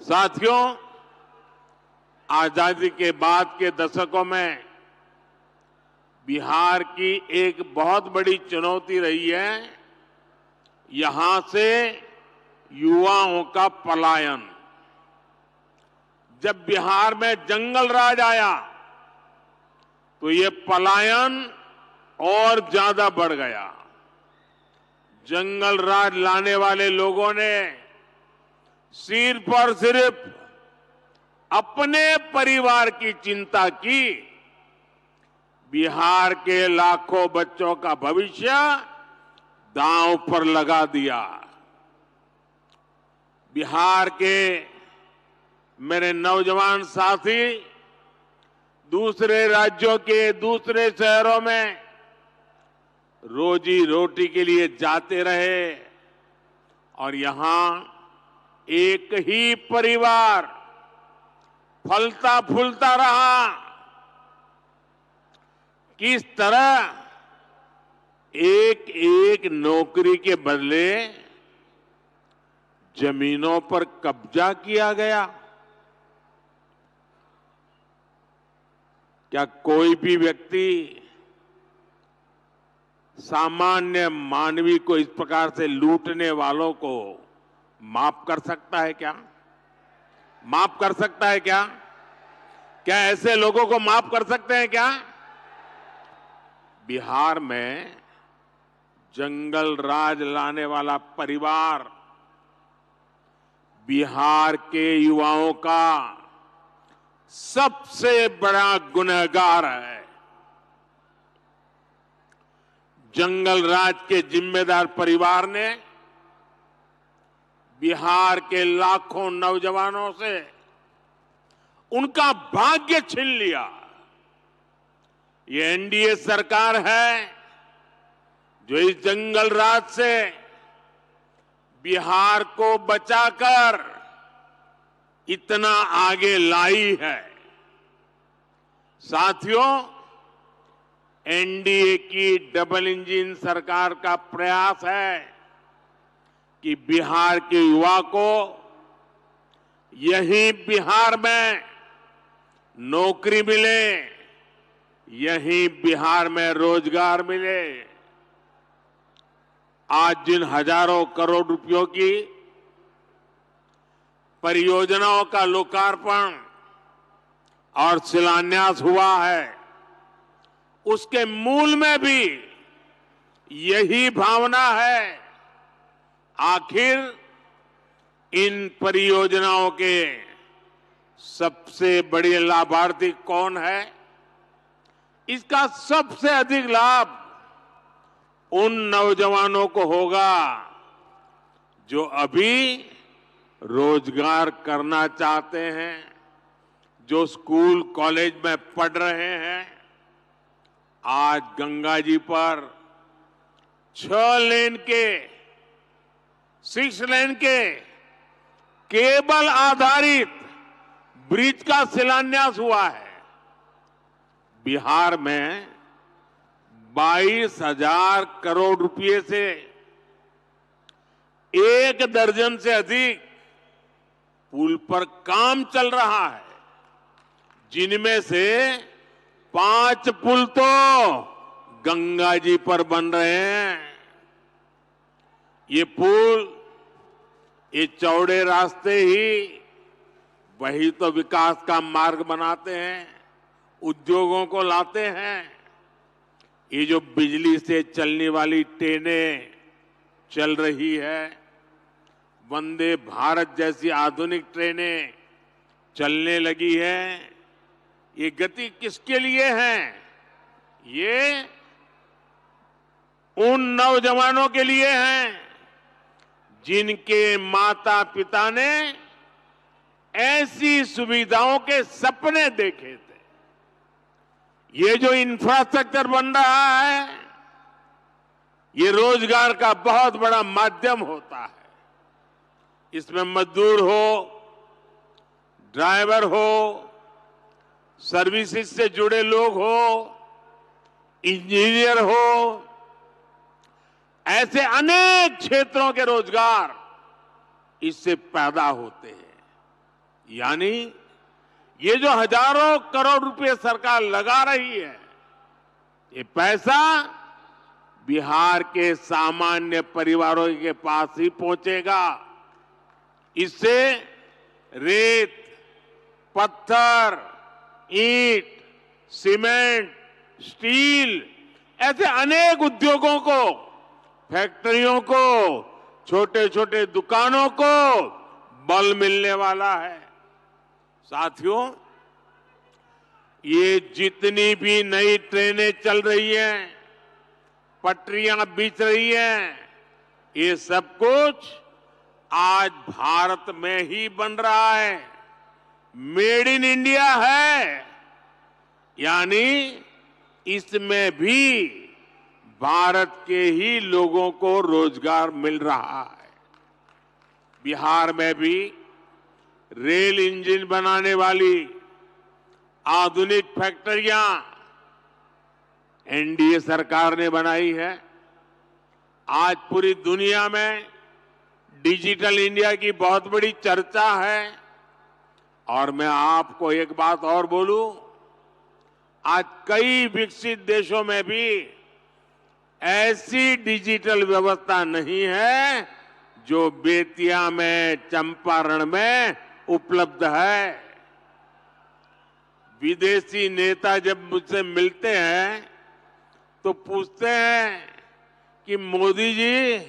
साथियों, आजादी के बाद के दशकों में बिहार की एक बहुत बड़ी चुनौती रही है यहां से युवाओं का पलायन। जब बिहार में जंगल राज आया तो ये पलायन और ज्यादा बढ़ गया। जंगल राज लाने वाले लोगों ने सिर्फ और सिर्फ अपने परिवार की चिंता की, बिहार के लाखों बच्चों का भविष्य दांव पर लगा दिया। बिहार के मेरे नौजवान साथी दूसरे राज्यों के दूसरे शहरों में रोजी रोटी के लिए जाते रहे और यहां एक ही परिवार फलता फूलता रहा। किस तरह एक एक नौकरी के बदले जमीनों पर कब्जा किया गया। क्या कोई भी व्यक्ति सामान्य मानवी को इस प्रकार से लूटने वालों को माफ कर सकता है क्या? माफ कर सकता है क्या? क्या ऐसे लोगों को माफ कर सकते हैं क्या? बिहार में जंगल राज लाने वाला परिवार बिहार के युवाओं का सबसे बड़ा गुनहगार है। जंगल राज के जिम्मेदार परिवार ने बिहार के लाखों नौजवानों से उनका भाग्य छीन लिया। ये एनडीए सरकार है जो इस जंगल राज से बिहार को बचाकर इतना आगे लाई है। साथियों, एनडीए की डबल इंजन सरकार का प्रयास है कि बिहार के युवा को यहीं बिहार में नौकरी मिले, यहीं बिहार में रोजगार मिले। आज जिन हजारों करोड़ रुपयों की परियोजनाओं का लोकार्पण और शिलान्यास हुआ है, उसके मूल में भी यही भावना है। आखिर इन परियोजनाओं के सबसे बड़े लाभार्थी कौन है? इसका सबसे अधिक लाभ उन नौजवानों को होगा जो अभी रोजगार करना चाहते हैं, जो स्कूल कॉलेज में पढ़ रहे हैं। आज गंगा जी पर 6 लेन के केबल आधारित ब्रिज का शिलान्यास हुआ है। बिहार में 22,000 करोड़ रुपए से 1 दर्जन से अधिक पुल पर काम चल रहा है, जिनमें से 5 पुल तो गंगा जी पर बन रहे हैं। ये पुल, ये चौड़े रास्ते ही वही तो विकास का मार्ग बनाते हैं, उद्योगों को लाते हैं। ये जो बिजली से चलने वाली ट्रेनें चल रही है, वंदे भारत जैसी आधुनिक ट्रेनें चलने लगी है, ये गति किसके लिए है? ये उन नौजवानों के लिए है जिनके माता पिता ने ऐसी सुविधाओं के सपने देखे थे। ये जो इंफ्रास्ट्रक्चर बन रहा है, ये रोजगार का बहुत बड़ा माध्यम होता है। इसमें मजदूर हो, ड्राइवर हो, सर्विसेज से जुड़े लोग हो, इंजीनियर हो, ऐसे अनेक क्षेत्रों के रोजगार इससे पैदा होते हैं। यानी ये जो हजारों करोड़ रुपए सरकार लगा रही है, ये पैसा बिहार के सामान्य परिवारों के पास ही पहुंचेगा। इससे रेत, पत्थर, ईंट, सीमेंट, स्टील ऐसे अनेक उद्योगों को, फैक्ट्रियों को, छोटे छोटे दुकानों को बल मिलने वाला है। साथियों, ये जितनी भी नई ट्रेनें चल रही हैं, पटरियां बिछ रही हैं, ये सब कुछ आज भारत में ही बन रहा है। मेड इन इंडिया है, यानी इसमें भी भारत के ही लोगों को रोजगार मिल रहा है। बिहार में भी रेल इंजन बनाने वाली आधुनिक फैक्ट्रियां एनडीए सरकार ने बनाई है। आज पूरी दुनिया में डिजिटल इंडिया की बहुत बड़ी चर्चा है। और मैं आपको एक बात और बोलूं, आज कई विकसित देशों में भी ऐसी डिजिटल व्यवस्था नहीं है जो बेतिया में, चंपारण में उपलब्ध है। विदेशी नेता जब मुझसे मिलते हैं तो पूछते हैं कि मोदी जी,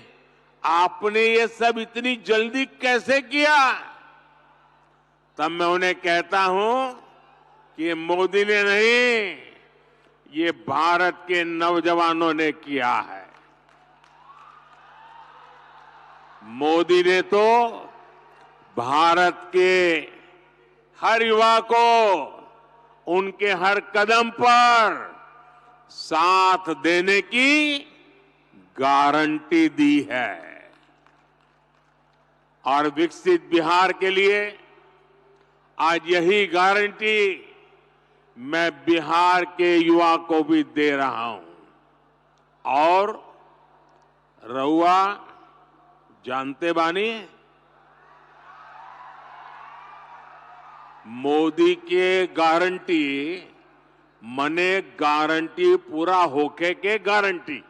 आपने ये सब इतनी जल्दी कैसे किया? तब मैं उन्हें कहता हूं कि मोदी ने नहीं, ये भारत के नौजवानों ने किया है। मोदी ने तो भारत के हर युवा को उनके हर कदम पर साथ देने की गारंटी दी है। और विकसित बिहार के लिए आज यही गारंटी मैं बिहार के युवा को भी दे रहा हूं। और रउआ जानते बानी, मोदी के गारंटी मने गारंटी पूरा होके के गारंटी।